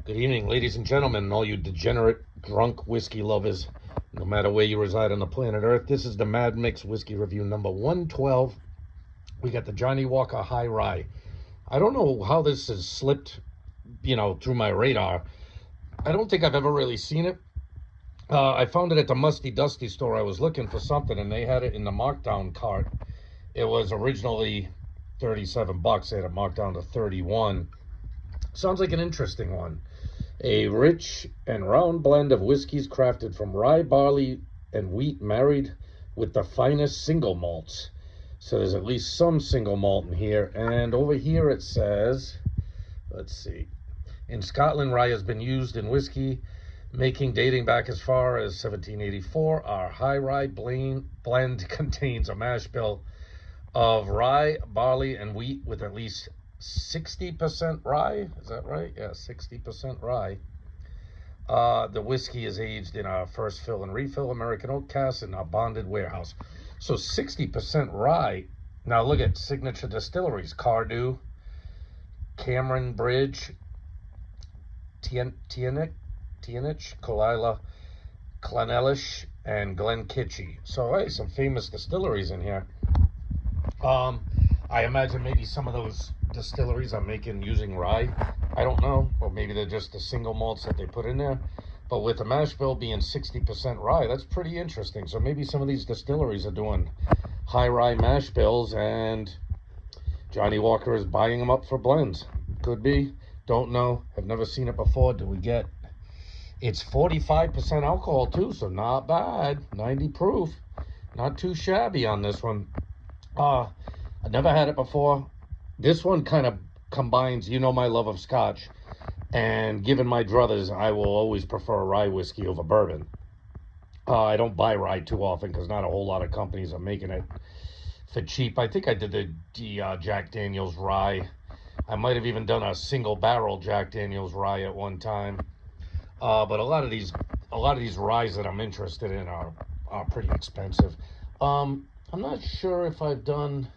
Good evening, ladies and gentlemen, all you degenerate, drunk whiskey lovers, no matter where you reside on the planet Earth. This is the Mad Mix Whiskey Review number 112. We got the Johnnie Walker High Rye. I don't know how this has slipped, through my radar. I don't think I've ever really seen it. I found it at the Musty Dusty store. I was looking for something, and they had it in the markdown cart. It was originally 37 bucks. They had it marked down to 31. Sounds like an interesting one. A rich and round blend of whiskeys crafted from rye, barley, and wheat married with the finest single malts. So there's at least some single malt in here. And over here it says, let's see. In Scotland, rye has been used in whiskey making dating back as far as 1784. Our high rye blend contains a mash bill of rye, barley, and wheat with at least 60% rye. Is that right? Yeah, 60% rye. The whiskey is aged in a first fill and refill American oak cask in a bonded warehouse. So 60% rye. Now look at signature distilleries: Cardew, Cameron Bridge, Tianich, Colilla, Clonelish, and Glenkitchy. So hey, some famous distilleries in here. I imagine maybe some of those distilleries are making using rye. I don't know, or maybe they're just the single malts that they put in there. But with the mash bill being 60% rye, that's pretty interesting. So maybe some of these distilleries are doing high rye mash bills, and Johnnie Walker is buying them up for blends. Could be. Don't know. Have never seen it before. Do we get? It's 45% alcohol too, so not bad. 90 proof. Not too shabby on this one. I've never had it before. This one kind of combines, my love of scotch, and given my druthers, I will always prefer rye whiskey over bourbon. I don't buy rye too often because not a whole lot of companies are making it for cheap. I think I did the Jack Daniel's rye. I might have even done a single barrel Jack Daniel's rye at one time. But a lot of these ryes that I'm interested in are pretty expensive. I'm not sure if I've done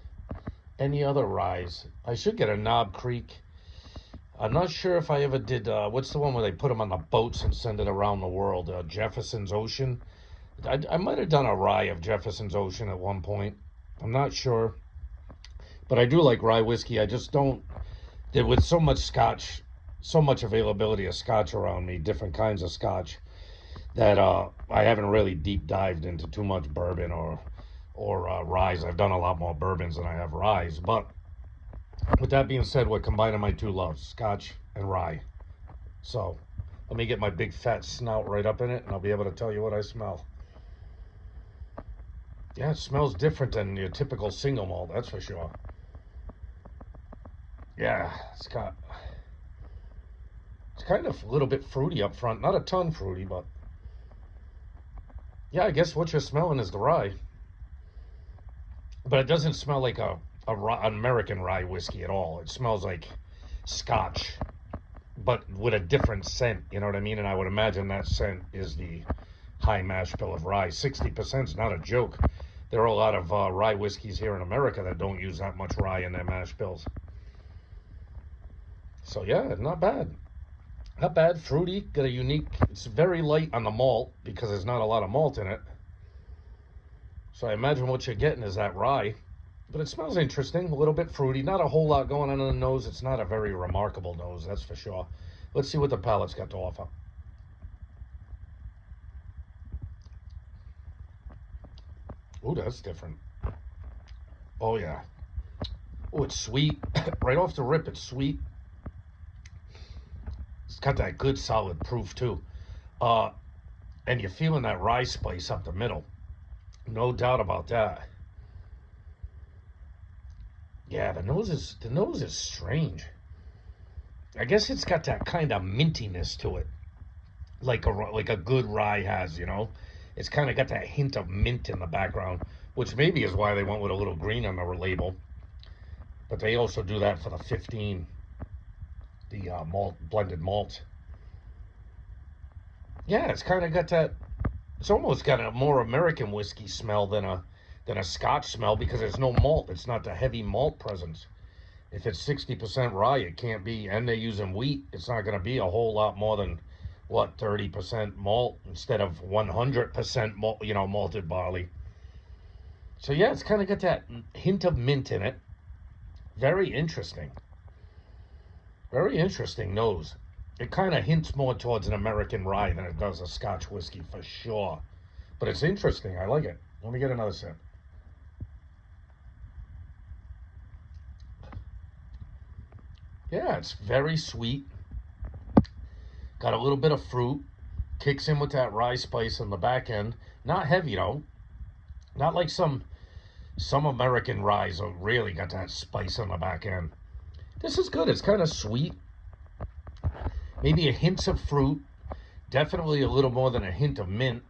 any other ryes. I should get a Knob Creek. I'm not sure if I ever did, what's the one where they put them on the boats and send it around the world? Jefferson's Ocean. I might have done a rye of Jefferson's Ocean at one point. I'm not sure. But I do like rye whiskey. I just don't, with so much scotch, so much availability of scotch around me, different kinds of scotch, that I haven't really deep dived into too much bourbon or ryes. I've done a lot more bourbons than I have ryes. But with that being said, we're combining my two loves, scotch and rye. So let me get my big fat snout right up in it, and I'll be able to tell you what I smell. Yeah, it smells different than your typical single malt, that's for sure. Yeah, it's kind of a little bit fruity up front. Not a ton fruity, but yeah, I guess what you're smelling is the rye. But it doesn't smell like an American rye whiskey at all. It smells like scotch, but with a different scent. You know what I mean? And I would imagine that scent is the high mash bill of rye. 60% is not a joke. There are a lot of rye whiskeys here in America that don't use that much rye in their mash bills. So yeah, not bad. Not bad. Fruity. Got a unique. It's very light on the malt because there's not a lot of malt in it. So I imagine what you're getting is that rye. But it smells interesting, a little bit fruity. Not a whole lot going on in the nose. It's not a very remarkable nose, that's for sure. Let's see what the palate's got to offer. Ooh, that's different. Oh, yeah. Oh, it's sweet. Right off the rip, it's sweet. It's got that good solid proof, too. Uh, and you're feeling that rye spice up the middle. No doubt about that. Yeah, the nose is strange. I guess it's got that kind of mintiness to it, like a good rye has. It's kind of got that hint of mint in the background, which maybe is why they went with a little green on the label. But they also do that for the 15, the blended malt. Yeah, it's kind of got that. It's almost got a more American whiskey smell than a Scotch smell because there's no malt. It's not the heavy malt presence. If it's 60% rye, it can't be, and they're using wheat, it's not going to be a whole lot more than, what, 30% malt instead of 100% malt, malted barley. So yeah, it's kind of got that hint of mint in it. Very interesting. Very interesting nose. It kind of hints more towards an American rye than it does a Scotch whiskey for sure. But it's interesting. I like it. Let me get another sip. Yeah, it's very sweet. Got a little bit of fruit. Kicks in with that rye spice on the back end. Not heavy though. Not like some American ryes are really got that spice on the back end. This is good. It's kind of sweet. Maybe a hint of fruit. Definitely a little more than a hint of mint.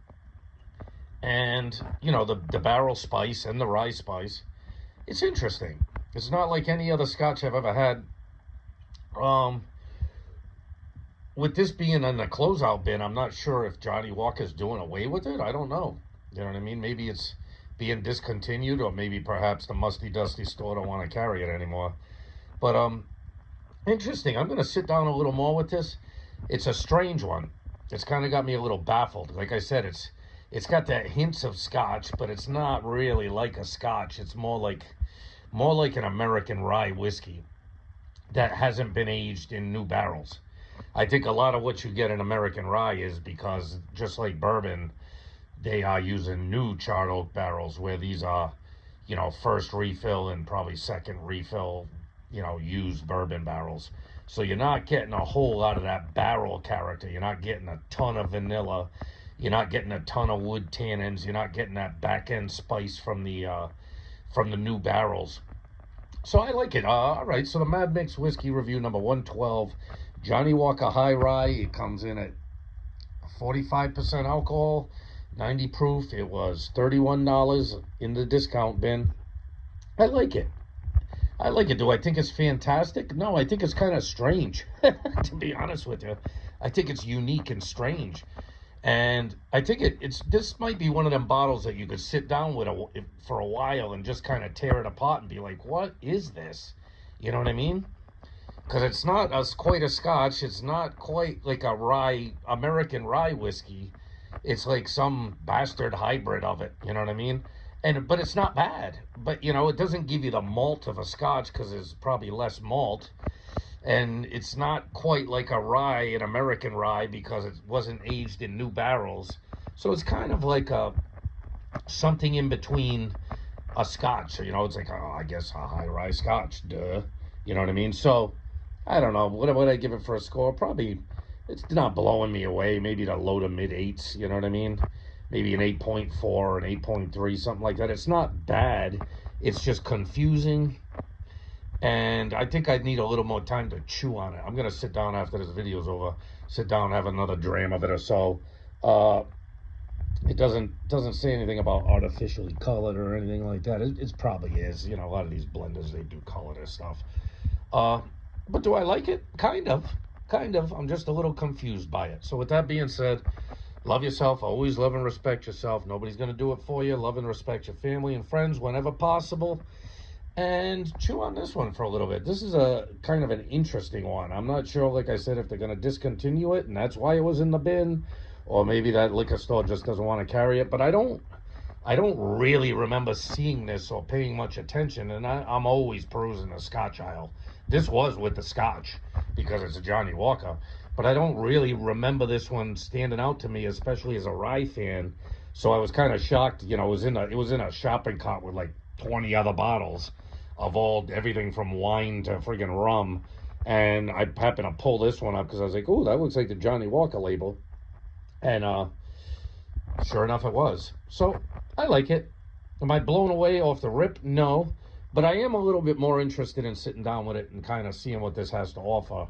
And, the barrel spice and the rye spice. It's interesting. It's not like any other scotch I've ever had. With this being in the closeout bin, I'm not sure if Johnnie Walker's doing away with it. I don't know. You know what I mean? Maybe it's being discontinued, or maybe perhaps the musty dusty store don't want to carry it anymore. But interesting. I'm going to sit down a little more with this. It's a strange one. It's kind of got me a little baffled. Like I said, it's got that hints of scotch, but it's not really like a scotch. It's more like an American rye whiskey that hasn't been aged in new barrels. I think a lot of what you get in American rye is because, just like bourbon, they are using new charred oak barrels, where these are, first refill and probably second refill, used bourbon barrels. So you're not getting a whole lot of that barrel character. You're not getting a ton of vanilla. You're not getting a ton of wood tannins. You're not getting that back end spice from the new barrels. So I like it. All right, so the Mad Mix Whiskey Review number 112, Johnnie Walker High Rye. It comes in at 45% alcohol, 90 proof. It was $31 in the discount bin. I like it. Do I think it's fantastic? No, I think it's kind of strange, to be honest with you. I think it's unique and strange. And I think this might be one of them bottles that you could sit down with for a while and just kind of tear it apart and be like, what is this? You know what I mean? Because it's not quite a scotch. It's not quite like a American rye whiskey. It's like some bastard hybrid of it. You know what I mean? But it's not bad. But, it doesn't give you the malt of a scotch because there's probably less malt. And it's not quite like a rye, an American rye, because it wasn't aged in new barrels. So it's kind of like something in between a scotch. It's like, I guess a high rye scotch, duh. You know what I mean? So, I don't know. What would I give it for a score? Probably, it's not blowing me away. Maybe the low to mid 8s, you know what I mean? Maybe an 8.4 or an 8.3, something like that. It's not bad. It's just confusing. And I think I'd need a little more time to chew on it. I'm going to sit down after this video's over, sit down and have another dram of it or so. It doesn't say anything about artificially colored or anything like that. It probably is. A lot of these blenders, they do color their stuff. But do I like it? Kind of. I'm just a little confused by it. So with that being said, love yourself. Always love and respect yourself. Nobody's going to do it for you. Love and respect your family and friends whenever possible. And chew on this one for a little bit. This is a kind of an interesting one. I'm not sure, like I said, if they're going to discontinue it, and that's why it was in the bin, or maybe that liquor store just doesn't want to carry it. But I don't really remember seeing this or paying much attention, and I'm always perusing the Scotch aisle. This was with the Scotch because it's a Johnnie Walker, but I don't really remember this one standing out to me, especially as a rye fan. So I was kind of shocked. It was in a shopping cart with like 20 other bottles of everything from wine to friggin' rum, and I happened to pull this one up because I was like, oh, that looks like the Johnnie Walker label, and sure enough it was. So I like it. Am I blown away off the rip? No, but I am a little bit more interested in sitting down with it and kind of seeing what this has to offer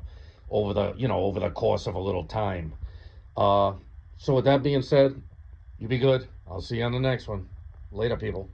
over the course of a little time. So with that being said, you be good. I'll see you on the next one. Later, people.